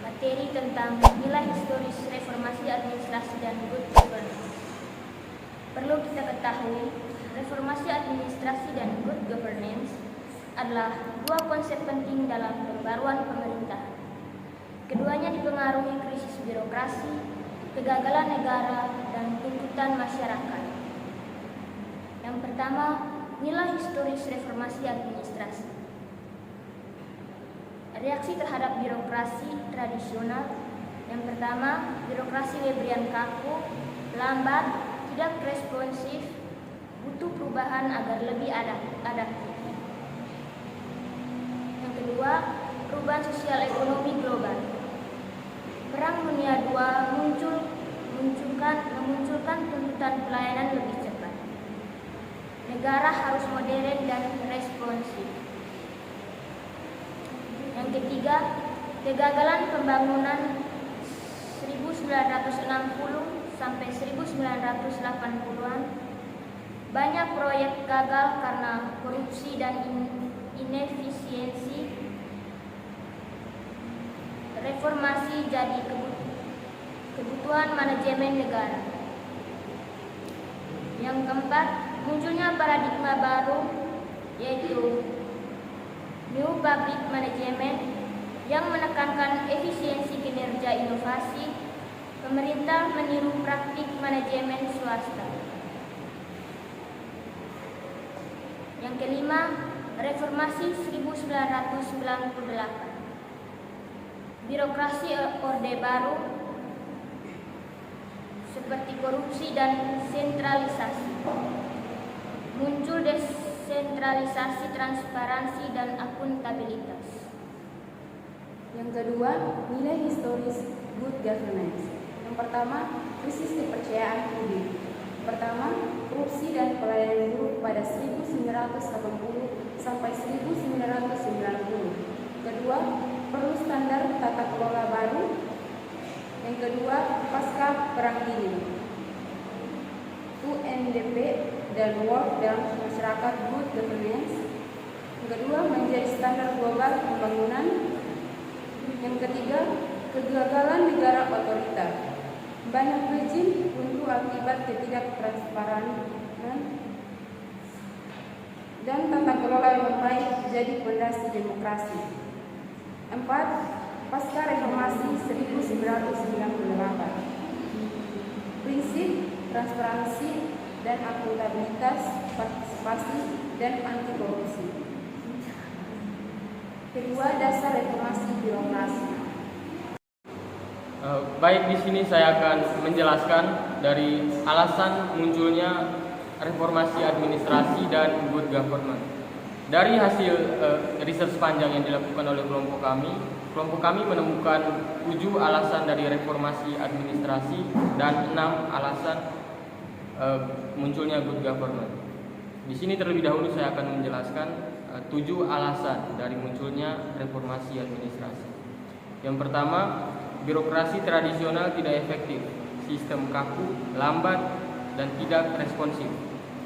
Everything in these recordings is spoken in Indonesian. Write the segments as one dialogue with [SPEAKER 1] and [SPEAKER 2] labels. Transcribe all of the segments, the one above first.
[SPEAKER 1] materi tentang nilai historis reformasi administrasi dan good governance. Perlu kita ketahui, reformasi administrasi dan good governance adalah dua konsep penting dalam pembaruan pemerintahan. Keduanya dipengaruhi krisis birokrasi, kegagalan negara, dan tuntutan masyarakat. Yang pertama, nilai historis reformasi administrasi. Reaksi terhadap birokrasi tradisional. Yang pertama, birokrasi Webrian kaku, lambat, tidak responsif, butuh perubahan agar lebih adaptif. Yang kedua, perubahan sosial ekonomi global. Perang Dunia II memunculkan tuntutan pelayanan lebih cepat. Negara harus modern dan responsif. Yang ketiga, kegagalan pembangunan 1960 sampai 1980-an. Banyak proyek gagal karena korupsi dan inefisiensi. Reformasi jadi kebutuhan manajemen negara. Yang keempat, munculnya paradigma baru, yaitu New Public Management yang menekankan efisiensi kinerja inovasi. Pemerintah meniru praktik manajemen swasta. Yang kelima, reformasi 1998. Birokrasi Orde Baru seperti korupsi dan sentralisasi. Muncul desentralisasi, transparansi, dan akuntabilitas.
[SPEAKER 2] Yang kedua, nilai historis good governance. Yang pertama, krisis kepercayaan publik. Pertama, korupsi dan pelayanan buruk pada 1980 sampai 1990. Kedua, perlu standar tata kelola baru. Yang kedua, pasca perang dingin. UNDP dan World dalam masyarakat good governance. Yang kedua, menjadi standar global pembangunan. Yang ketiga, kegagalan negara otoriter. Banyak rezim runtuh akibat ketidaktransparan dan tata kelola yang baik jadi fondasi demokrasi. 4. Pasca reformasi 1998. Prinsip transparansi dan akuntabilitas, partisipasi, dan anti korupsi. Kedua, dasar reformasi birokrasi.
[SPEAKER 3] Baik, di sini saya akan menjelaskan dari alasan munculnya reformasi administrasi dan good government. Dari hasil riset sepanjang yang dilakukan oleh kelompok kami menemukan 7 alasan dari reformasi administrasi dan 6 alasan munculnya good government. Di sini terlebih dahulu saya akan menjelaskan 7 alasan dari munculnya reformasi administrasi. Yang pertama, birokrasi tradisional tidak efektif, sistem kaku, lambat, dan tidak responsif.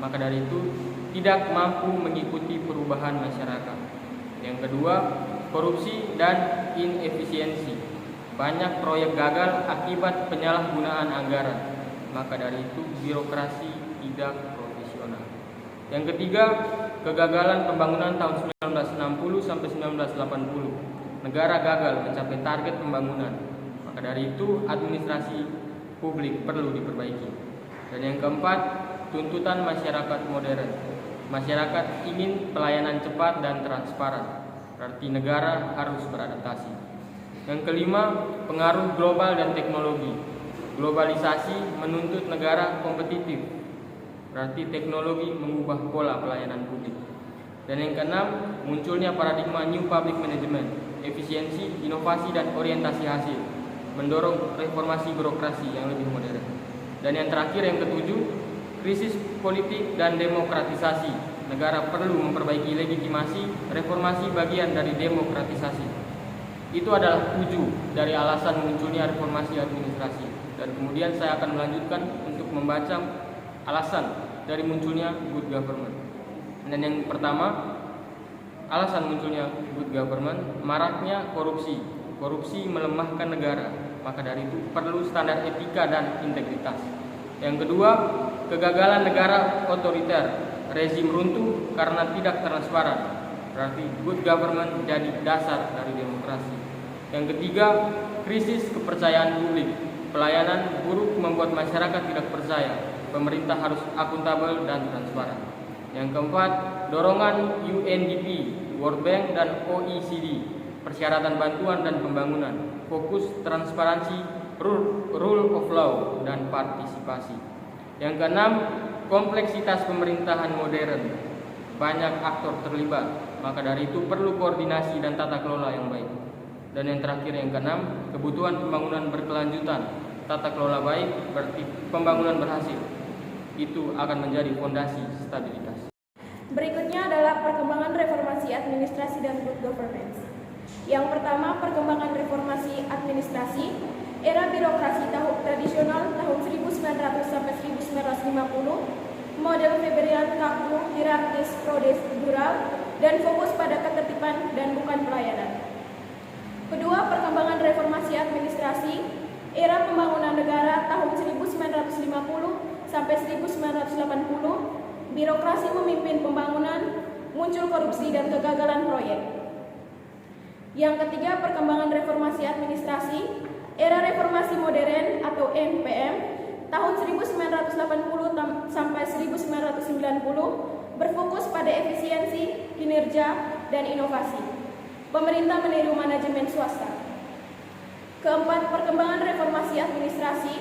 [SPEAKER 3] Maka dari itu tidak mampu mengikuti perubahan masyarakat. Yang kedua, korupsi dan inefisiensi. Banyak proyek gagal akibat penyalahgunaan anggaran. Maka dari itu birokrasi tidak profesional. Yang ketiga, kegagalan pembangunan tahun 1960 sampai 1980. Negara gagal mencapai target pembangunan. Maka dari itu administrasi publik perlu diperbaiki. Dan yang keempat, tuntutan masyarakat modern. Masyarakat ingin pelayanan cepat dan transparan. Berarti negara harus beradaptasi. Yang kelima, pengaruh global dan teknologi. Globalisasi menuntut negara kompetitif. Berarti teknologi mengubah pola pelayanan publik. Dan yang keenam, munculnya paradigma New Public Management. Efisiensi, inovasi, dan orientasi hasil. Mendorong reformasi birokrasi yang lebih modern. Dan yang terakhir, yang ketujuh, krisis politik dan demokratisasi. Negara perlu memperbaiki legitimasi, reformasi bagian dari demokratisasi. Itu adalah 7 dari alasan munculnya reformasi administrasi. Dan kemudian saya akan melanjutkan untuk membaca alasan dari munculnya good government. Dan yang pertama, alasan munculnya good government, maraknya korupsi. korupsi melemahkan negara, maka dari itu perlu standar etika dan integritas. Yang kedua, kegagalan negara otoriter, rezim runtuh karena tidak transparan. Berarti good government jadi dasar dari demokrasi. Yang ketiga, krisis kepercayaan publik. Pelayanan buruk membuat masyarakat tidak percaya. Pemerintah harus akuntabel dan transparan. Yang keempat, dorongan UNDP, World Bank dan OECD, persyaratan bantuan dan pembangunan, fokus transparansi, rule of law dan partisipasi. Yang keenam, kompleksitas pemerintahan modern, banyak aktor terlibat, maka dari itu perlu koordinasi dan tata kelola yang baik. Dan yang terakhir, yang keenam, kebutuhan pembangunan berkelanjutan, tata kelola baik, berarti pembangunan berhasil. Itu akan menjadi fondasi stabilitas.
[SPEAKER 4] Berikutnya adalah perkembangan reformasi administrasi dan good governance. Yang pertama, perkembangan reformasi administrasi. Era birokrasi tradisional tahun 1900 sampai 1950, model Weberian kaku, hierarkis, prosedural, dan fokus pada ketertiban dan bukan pelayanan. Kedua, perkembangan reformasi administrasi. Era pembangunan negara tahun 1950 sampai 1980, birokrasi memimpin pembangunan, muncul korupsi dan kegagalan proyek. Yang ketiga, perkembangan reformasi administrasi. Era reformasi modern atau NPM tahun 1980 sampai 1990 berfokus pada efisiensi, kinerja, dan inovasi. Pemerintah meniru manajemen swasta. Keempat, perkembangan reformasi administrasi.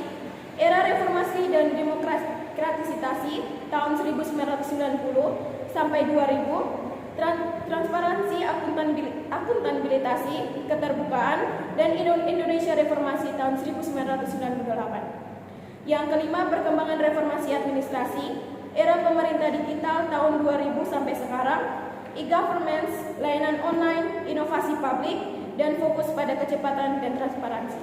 [SPEAKER 4] Era reformasi dan demokratisasi tahun 1990 sampai 2000, transparansi, akuntabilitasi, keterbukaan, dan Indonesia reformasi tahun 1998. Yang kelima, perkembangan reformasi administrasi. Era pemerintah digital tahun 2000 sampai sekarang, e-government, layanan online, inovasi publik, dan fokus pada kecepatan dan transparansi.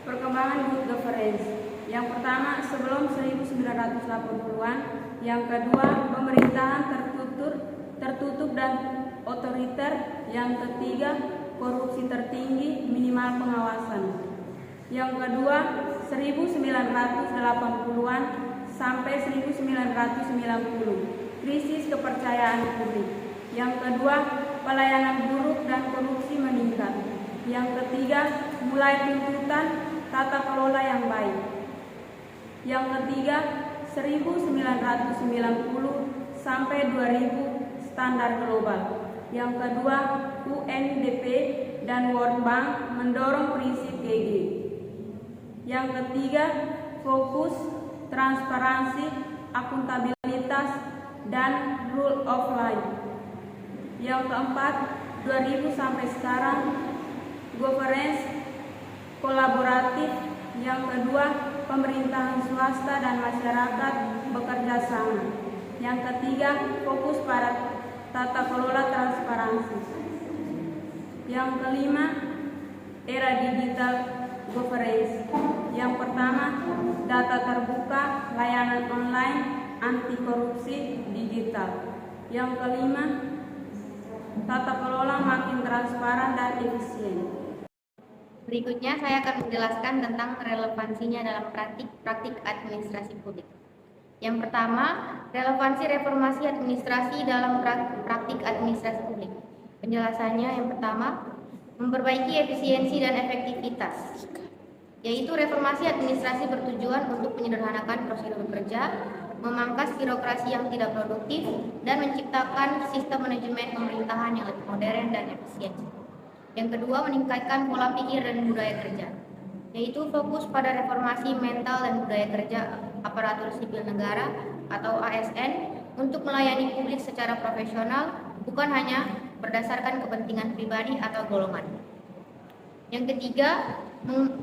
[SPEAKER 2] Perkembangan good governance. Yang pertama, sebelum 1980-an. Yang kedua, pemerintahan tertutup dan otoriter. Yang ketiga, korupsi tertinggi, minimal pengawasan. Yang kedua, 1980-an sampai 1990, krisis kepercayaan publik. Yang kedua, pelayanan buruk dan korupsi meningkat. Yang ketiga, mulai tuntutan tata kelola yang baik. Yang ketiga, 1990 sampai 2000, standar global. Yang kedua, UNDP dan World Bank mendorong prinsip GG. Yang ketiga, fokus, transparansi, akuntabilitas, dan rule of law. Yang keempat, 2000 sampai sekarang, governance kolaboratif. Yang kedua, pemerintahan swasta dan masyarakat bekerja sama. Yang ketiga, fokus pada tata kelola transparansi. Yang kelima, era digital governance. Yang pertama, data terbuka, layanan online, anti korupsi digital. Yang kelima, tata kelola makin transparan dan efisien.
[SPEAKER 1] Berikutnya saya akan menjelaskan tentang relevansinya dalam praktik administrasi publik. Yang pertama, relevansi reformasi administrasi dalam praktik administrasi publik. Penjelasannya yang pertama, memperbaiki efisiensi dan efektivitas, yaitu reformasi administrasi bertujuan untuk menyederhanakan prosedur kerja, memangkas birokrasi yang tidak produktif, dan menciptakan sistem manajemen pemerintahan yang lebih modern dan efisien. Yang kedua, meningkatkan pola pikir dan budaya kerja, yaitu fokus pada reformasi mental dan budaya kerja aparatur sipil negara atau ASN untuk melayani publik secara profesional, bukan hanya berdasarkan kepentingan pribadi atau golongan. Yang ketiga,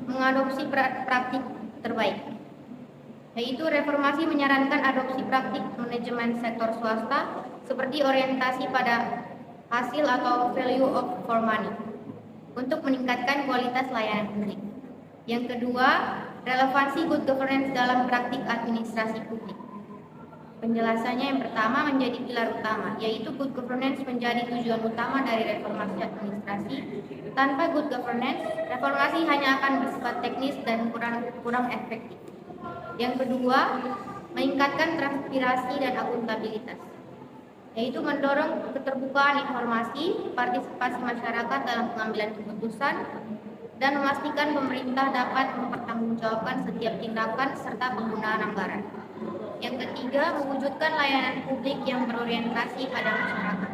[SPEAKER 1] mengadopsi praktik terbaik, yaitu reformasi menyarankan adopsi praktik manajemen sektor swasta seperti orientasi pada hasil atau value for money untuk meningkatkan kualitas layanan publik. Yang kedua, relevansi good governance dalam praktik administrasi publik,
[SPEAKER 5] Penjelasannya yang pertama menjadi pilar utama, yaitu good governance menjadi tujuan utama dari reformasi administrasi. Tanpa good governance, reformasi hanya akan bersifat teknis dan kurang efektif. Yang kedua, meningkatkan transparansi dan akuntabilitas, yaitu mendorong keterbukaan informasi, partisipasi masyarakat dalam pengambilan keputusan, dan memastikan pemerintah dapat mempertanggungjawabkan setiap tindakan serta penggunaan anggaran. Yang ketiga, mewujudkan layanan publik yang berorientasi pada masyarakat,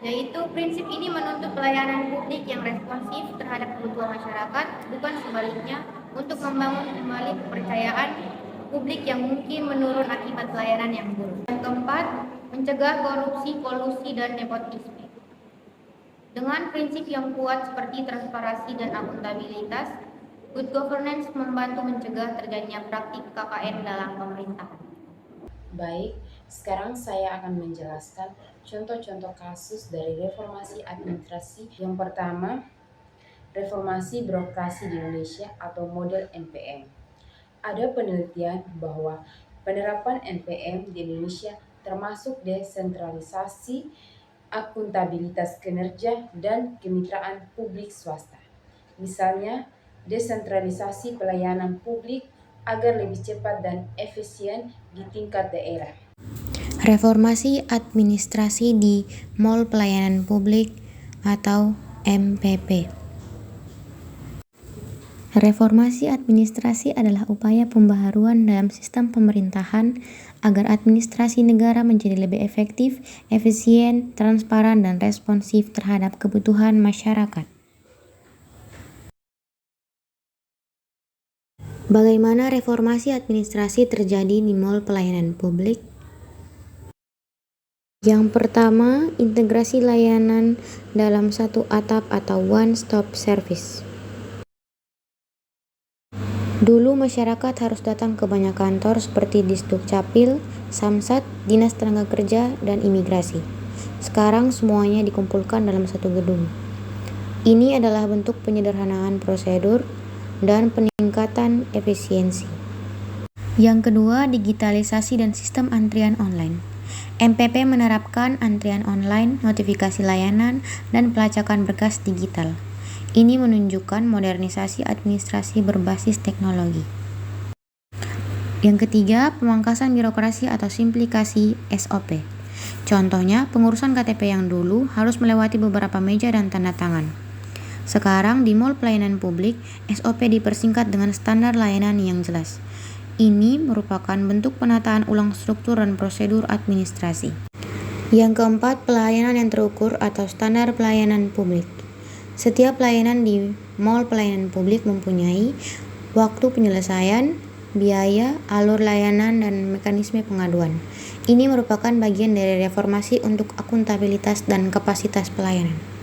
[SPEAKER 5] yaitu prinsip ini menuntut pelayanan publik yang responsif terhadap kebutuhan masyarakat, bukan sebaliknya, untuk membangun kembali kepercayaan publik yang mungkin menurun akibat pelayanan yang buruk. Yang keempat, mencegah korupsi, kolusi, dan nepotisme. Dengan prinsip yang kuat seperti transparansi dan akuntabilitas, good governance membantu mencegah terjadinya praktik KKN dalam pemerintahan.
[SPEAKER 6] Baik, sekarang saya akan menjelaskan contoh-contoh kasus dari reformasi administrasi. Yang pertama, reformasi birokrasi di Indonesia atau model NPM. Ada penelitian bahwa penerapan NPM di Indonesia termasuk desentralisasi, akuntabilitas kinerja, dan kemitraan publik swasta. Misalnya, desentralisasi pelayanan publik agar lebih cepat dan efisien di tingkat daerah.
[SPEAKER 7] Reformasi administrasi di Mall Pelayanan Publik atau MPP. Reformasi administrasi adalah upaya pembaharuan dalam sistem pemerintahan agar administrasi negara menjadi lebih efektif, efisien, transparan, dan responsif terhadap kebutuhan masyarakat. Bagaimana reformasi administrasi terjadi di Mall Pelayanan Publik? Yang pertama, integrasi layanan dalam satu atap atau one-stop service. Dulu masyarakat harus datang ke banyak kantor seperti Disduk Capil, Samsat, Dinas Tenaga Kerja, dan Imigrasi. Sekarang semuanya dikumpulkan dalam satu gedung. Ini adalah bentuk penyederhanaan prosedur dan peningkatan efisiensi. Yang kedua, digitalisasi dan sistem antrian online. MPP menerapkan antrian online, notifikasi layanan, dan pelacakan berkas digital. Ini menunjukkan modernisasi administrasi berbasis teknologi. Yang ketiga, pemangkasan birokrasi atau simplifikasi SOP. Contohnya, pengurusan KTP yang dulu harus melewati beberapa meja dan tanda tangan. Sekarang di Mall Pelayanan Publik, SOP dipersingkat dengan standar layanan yang jelas. Ini merupakan bentuk penataan ulang struktur dan prosedur administrasi. Yang keempat, pelayanan yang terukur atau standar pelayanan publik. Setiap pelayanan di Mall Pelayanan Publik mempunyai waktu penyelesaian, biaya, alur layanan, dan mekanisme pengaduan. Ini merupakan bagian dari reformasi untuk akuntabilitas dan kapasitas pelayanan.